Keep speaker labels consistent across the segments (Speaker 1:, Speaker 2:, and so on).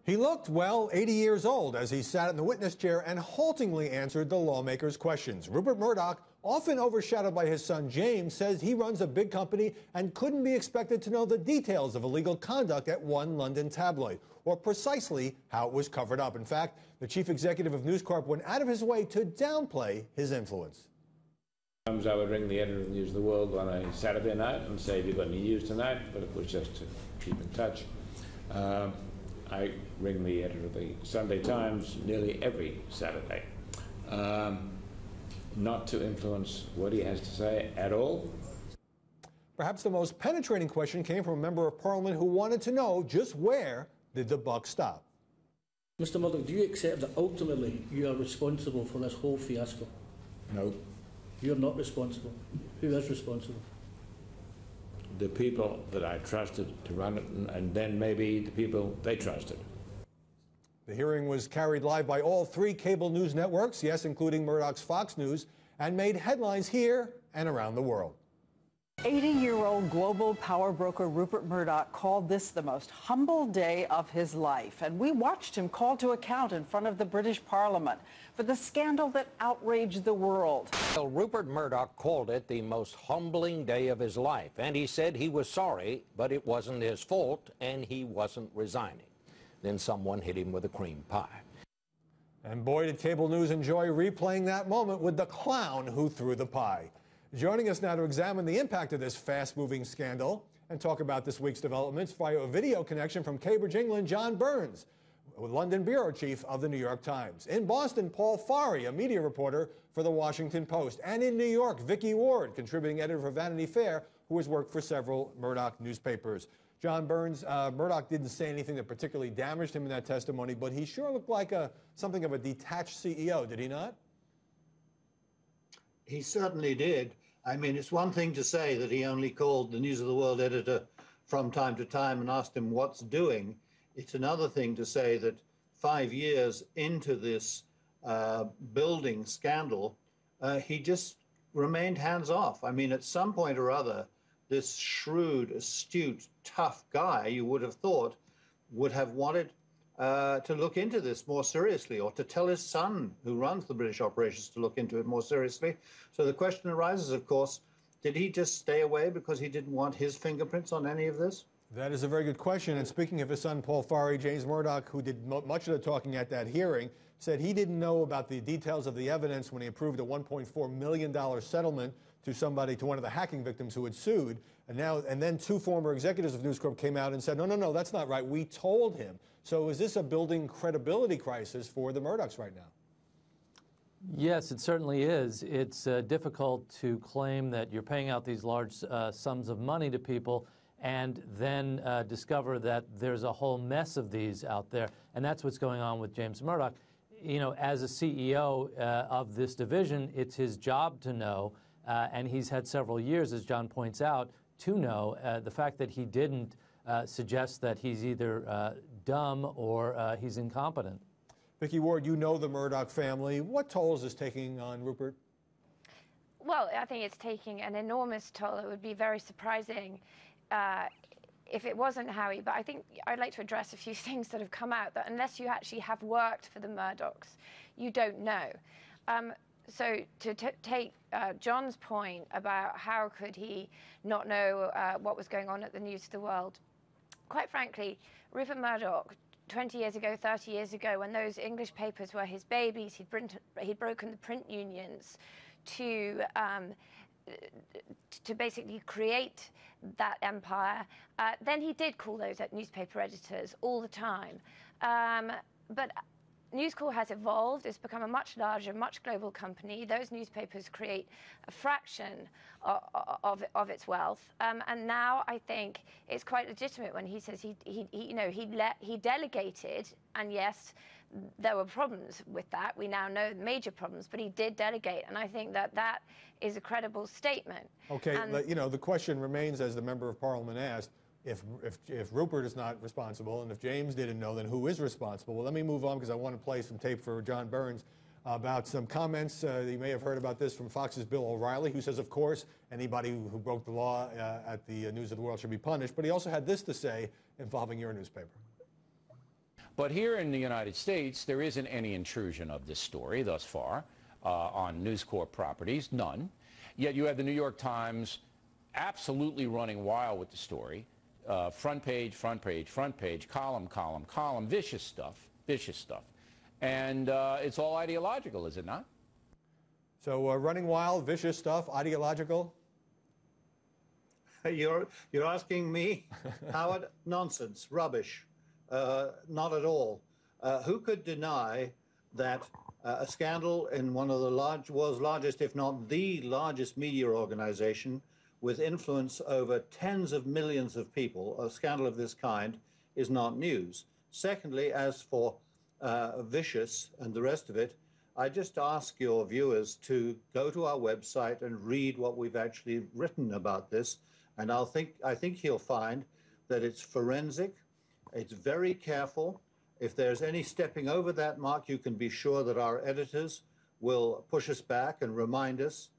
Speaker 1: He looked, well, 80 years old as he sat in the witness chair and haltingly answered the lawmakers' questions. Rupert Murdoch, often overshadowed by his son James, says he runs a big company and couldn't be expected to know the details of illegal conduct at one London tabloid, or precisely how it was covered up. In fact, the chief executive of News Corp went out of his way to downplay his influence.
Speaker 2: Sometimes I would ring the editor of News of the World on a Saturday night and say, have you got any news tonight? But it was just to keep in touch. I ring the editor of the Sunday Times nearly every Saturday, not to influence what he has to say at all.
Speaker 1: Perhaps the most penetrating question came from a member of Parliament who wanted to know just where did the buck stop.
Speaker 3: Mr. Murdoch, do you accept that ultimately you are responsible for this whole fiasco?
Speaker 2: No.
Speaker 3: You're not responsible. Who is responsible?
Speaker 2: The people that I trusted to run it, and then maybe the people they trusted.
Speaker 1: The hearing was carried live by all three cable news networks, yes, including Murdoch's Fox News, and made headlines here and around the world.
Speaker 4: 80-year-old global power broker Rupert Murdoch called this the most humble day of his life. And we watched him called to account in front of the British Parliament for the scandal that outraged the world.
Speaker 5: Well, Rupert Murdoch called it the most humbling day of his life. And he said he was sorry, but it wasn't his fault, and he wasn't resigning. Then someone hit him with a cream pie.
Speaker 1: And boy, did cable news enjoy replaying that moment with the clown who threw the pie. Joining us now to examine the impact of this fast-moving scandal and talk about this week's developments via a video connection from Cambridge, England, John Burns, London bureau chief of the New York Times. In Boston, Paul Farhi, a media reporter for the Washington Post. And in New York, Vicky Ward, contributing editor for Vanity Fair, who has worked for several Murdoch newspapers. John Burns, Murdoch didn't say anything that particularly damaged him in that testimony, but he sure looked like something of a detached CEO, did he not?
Speaker 6: He certainly did. I mean, it's one thing to say that he only called the News of the World editor from time to time and asked him what's doing. It's another thing to say that 5 years into this building scandal, he just remained hands off. I mean, at some point or other, this shrewd, astute, tough guy, you would have thought, would have wanted to look into this more seriously, or to tell his son, who runs the British operations, to look into it more seriously. So the question arises, of course, did he just stay away because he didn't want his fingerprints on any of this?
Speaker 1: That is a very good question. And speaking of his son, Paul Farhi, James Murdoch, who did much of the talking at that hearing, said he didn't know about the details of the evidence when he approved a $1.4 million settlement to one of the hacking victims who had sued. And then two former executives of News Corp came out and said, no, that's not right. We told him. So is this a building credibility crisis for the Murdochs right now?
Speaker 7: Yes, it certainly is. It's difficult to claim that you're paying out these large sums of money to people and then discover that there's a whole mess of these out there. And that's what's going on with James Murdoch. You know, as a CEO of this division, it's his job to know, and he's had several years, as John points out, to know. The fact that he didn't suggests that he's either dumb or he's incompetent.
Speaker 1: Vicky Ward, you know the Murdoch family. What toll is this taking on Rupert?
Speaker 8: Well, I think it's taking an enormous toll. It would be very surprising if it wasn't Harry. But I think I'd like to address a few things that have come out that unless you actually have worked for the Murdochs, you don't know. So to take John's point about how could he not know what was going on at the News of the World, quite frankly, Rupert Murdoch, 20 years ago, 30 years ago, when those English papers were his babies, he'd broken the print unions to basically create that empire. Then he did call those newspaper editors all the time. But News Corp has evolved. It's become a much larger, much global company. Those newspapers create a fraction of its wealth, and now I think it's quite legitimate when he says he delegated, and yes, there were problems with that. We now know major problems, but he did delegate, and I think that is a credible statement.
Speaker 1: Okay, the question remains, as the member of Parliament asked. If Rupert is not responsible, and if James didn't know, then who is responsible? Well, let me move on because I want to play some tape for John Burns about some comments that you may have heard about this from Fox's Bill O'Reilly, who says, of course, anybody who broke the law at the News of the World should be punished. But he also had this to say involving your newspaper.
Speaker 9: But here in the United States, there isn't any intrusion of this story thus far on News Corp properties, none. Yet you have the New York Times absolutely running wild with the story. Front page, front page, front page, column, column, column, vicious stuff, vicious stuff. And it's all ideological, is it not?
Speaker 1: So running wild, vicious stuff, ideological?
Speaker 6: You're asking me? Howard, nonsense, rubbish. Not at all. Who could deny that a scandal in one of the world's largest, if not the largest media organization with influence over tens of millions of people, a scandal of this kind is not news? Secondly, as for vicious and the rest of it, I just ask your viewers to go to our website and read what we've actually written about this. And I think he'll find that it's forensic, it's very careful. If there's any stepping over that mark, you can be sure that our editors will push us back and remind us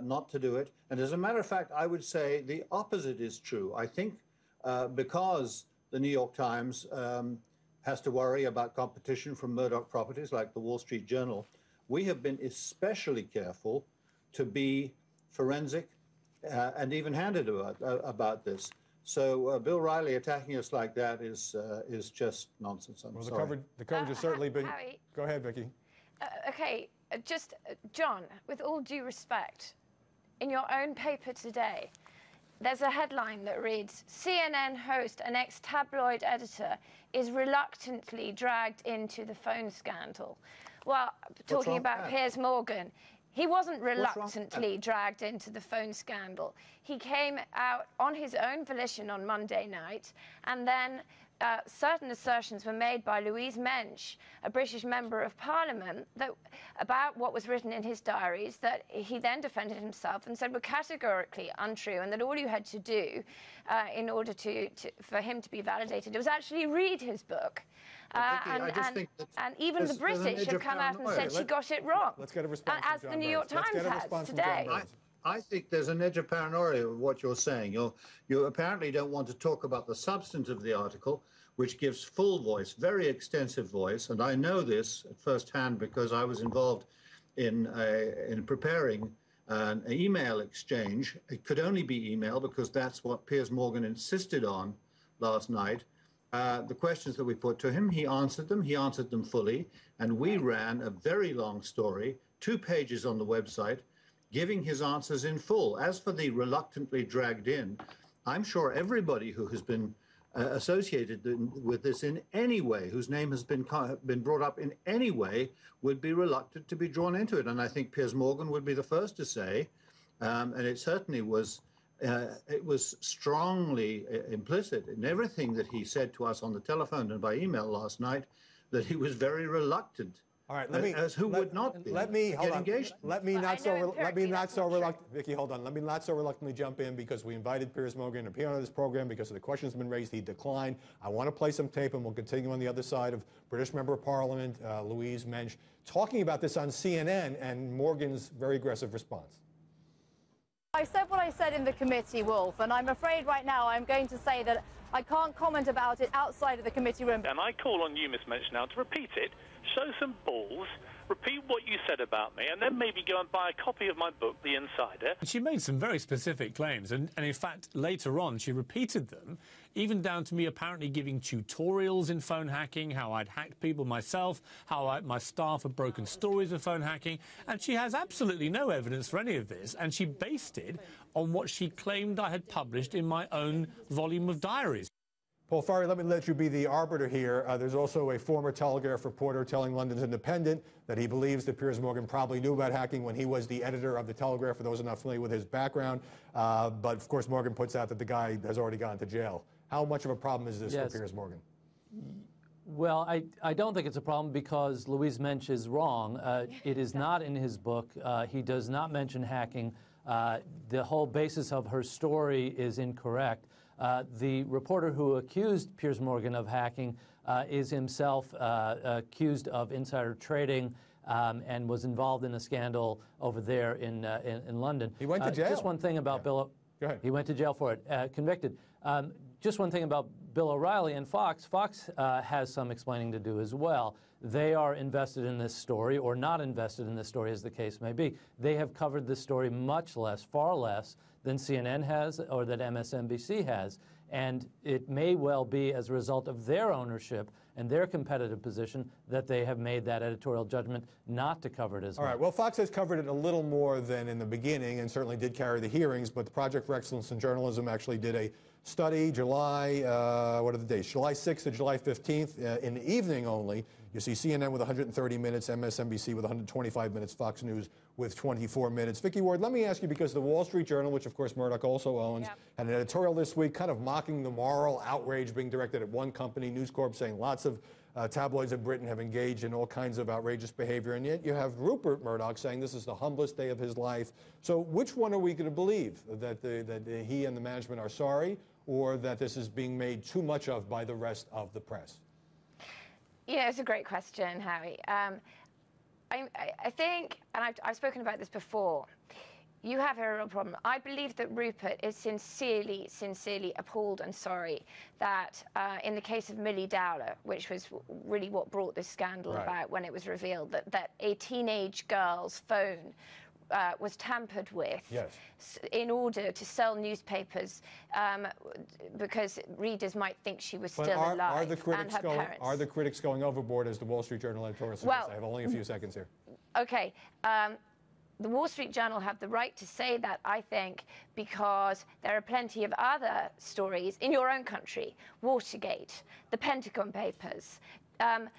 Speaker 6: not to do it. And as a matter of fact, I would say the opposite is true. I think because the New York Times has to worry about competition from Murdoch properties like the Wall Street Journal, we have been especially careful to be forensic and even-handed about this. So Bill Riley attacking us like that is just nonsense. I'm sorry.
Speaker 1: The coverage has certainly been...
Speaker 8: Harry,
Speaker 1: Go ahead, Vicky.
Speaker 8: Okay, just, John, with all due respect, in your own paper today, there's a headline that reads, CNN host and ex-tabloid editor is reluctantly dragged into the phone scandal. Well, talking about Piers Morgan, he wasn't reluctantly dragged into the phone scandal. He came out on his own volition on Monday night, and then certain assertions were made by Louise Mensch, a British member of Parliament, about what was written in his diaries that he then defended himself and said were categorically untrue, and that all you had to do in order for him to be validated was actually read his book. And even the British have come out and said she got it wrong.
Speaker 1: Let's get a response
Speaker 8: as the New York Times has today.
Speaker 6: I think there's an edge of paranoia of what you're saying. You apparently don't want to talk about the substance of the article, which gives full voice, very extensive voice. And I know this at first hand because I was involved in preparing an email exchange. It could only be email because that's what Piers Morgan insisted on last night. The questions that we put to him, he answered them fully, and we ran a very long story, 2 pages on the website, giving his answers in full. As for the reluctantly dragged in, I'm sure everybody who has been associated with this in any way, whose name has been brought up in any way, would be reluctant to be drawn into it. And I think Piers Morgan would be the first to say, and it certainly was, it was strongly implicit in everything that he said to us on the telephone and by email last night, that he was very reluctant.
Speaker 1: All right,
Speaker 6: would not be.
Speaker 1: Let me hold on.
Speaker 6: Engaged.
Speaker 1: Let me not so reluctant. Vicky, hold on. Let me not so reluctantly jump in because we invited Piers Morgan to appear on this program because of the questions have been raised. He declined. I want to play some tape, and we'll continue on the other side of British Member of Parliament Louise Mensch talking about this on CNN and Morgan's very aggressive response.
Speaker 10: I said what I said in the committee, Wolf, and I'm afraid right now I'm going to say that I can't comment about it outside of the committee room.
Speaker 11: And I call on you, Ms. Mensch, now to repeat it. Show some balls, repeat what you said about me, and then maybe go and buy a copy of my book, The Insider.
Speaker 12: She made some very specific claims, and in fact, later on, she repeated them, even down to me apparently giving tutorials in phone hacking, how I'd hacked people myself, how my staff had broken stories of phone hacking, and she has absolutely no evidence for any of this, and she based it on what she claimed I had published in my own volume of diaries.
Speaker 1: Paul Farhi, let me let you be the arbiter here. There's also a former Telegraph reporter telling London's Independent that he believes that Piers Morgan probably knew about hacking when he was the editor of the Telegraph, for those who are not familiar with his background. But, of course, Morgan puts out that the guy has already gone to jail. How much of a problem is this for Piers Morgan?
Speaker 7: Well, I don't think it's a problem because Louise Mensch is wrong. It is not in his book. He does not mention hacking. The whole basis of her story is incorrect. The reporter who accused Piers Morgan of hacking is himself accused of insider trading and was involved in a scandal over there in London.
Speaker 1: He went to jail.
Speaker 7: Just one thing about Bill.
Speaker 1: Go ahead.
Speaker 7: He went to jail for it, convicted. Just one thing about Bill O'Reilly and Fox has some explaining to do as well. They are invested in this story, or not invested in this story, as the case may be. They have covered this story much less, far less, than CNN has or that MSNBC has. And it may well be as a result of their ownership and their competitive position that they have made that editorial judgment not to cover it as much.
Speaker 1: All right, well, Fox has covered it a little more than in the beginning and certainly did carry the hearings, but the Project for Excellence in Journalism actually did a study July, what are the dates? July 6th to July 15th, in the evening only. You see CNN with 130 minutes, MSNBC with 125 minutes, Fox News with 24 minutes. Vicky Ward, let me ask you, because the Wall Street Journal, which of course Murdoch also owns, had an editorial this week kind of mocking the moral outrage being directed at one company, News Corp, saying lots of tabloids in Britain have engaged in all kinds of outrageous behavior, and yet you have Rupert Murdoch saying this is the humblest day of his life. So which one are we going to believe, that he and the management are sorry, or that this is being made too much of by the rest of the press?
Speaker 8: Yeah, it's a great question, Harry. I think, and I've spoken about this before, you have a real problem. I believe that Rupert is sincerely appalled and sorry that in the case of Millie Dowler, which was really what brought this scandal about when it was revealed, that a teenage girl's phone was tampered with in order to sell newspapers because readers might think she was still alive, and her parents.
Speaker 1: Are the critics going overboard, as the Wall Street Journal editorial suggests?
Speaker 8: Well,
Speaker 1: I have only a few seconds here.
Speaker 8: Okay. The Wall Street Journal have the right to say that, I think, because there are plenty of other stories in your own country. Watergate, the Pentagon Papers. And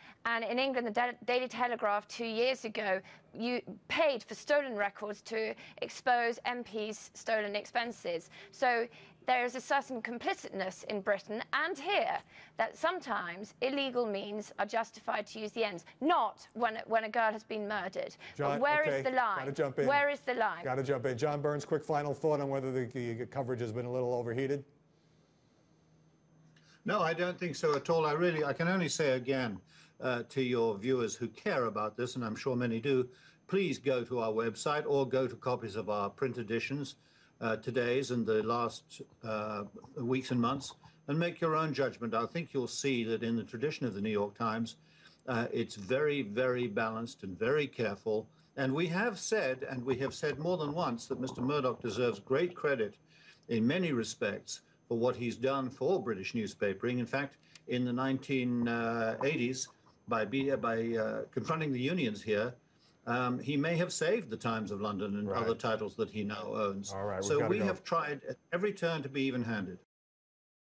Speaker 8: in England, the Daily Telegraph 2 years ago, you paid for stolen records to expose MPs' stolen expenses. So there is a certain complicitness in Britain and here that sometimes illegal means are justified to use the ends, not when a girl has been murdered.
Speaker 1: John,
Speaker 8: but where is the line?
Speaker 1: Gotta jump in.
Speaker 8: Where is the line?
Speaker 1: Got to jump in. John Burns, quick final thought on whether the coverage has been a little overheated?
Speaker 6: No, I don't think so at all. I can only say again to your viewers who care about this, and I'm sure many do, please go to our website or go to copies of our print editions, today's and the last weeks and months, and make your own judgment. I think you'll see that in the tradition of the New York Times, it's very, very balanced and very careful. And we have said more than once, that Mr. Murdoch deserves great credit in many respects for what he's done for British newspapering. In fact, in the 1980s, by confronting the unions here, he may have saved the Times of London and other titles that he now owns.
Speaker 1: All right,
Speaker 6: so we have tried at every turn to be even-handed.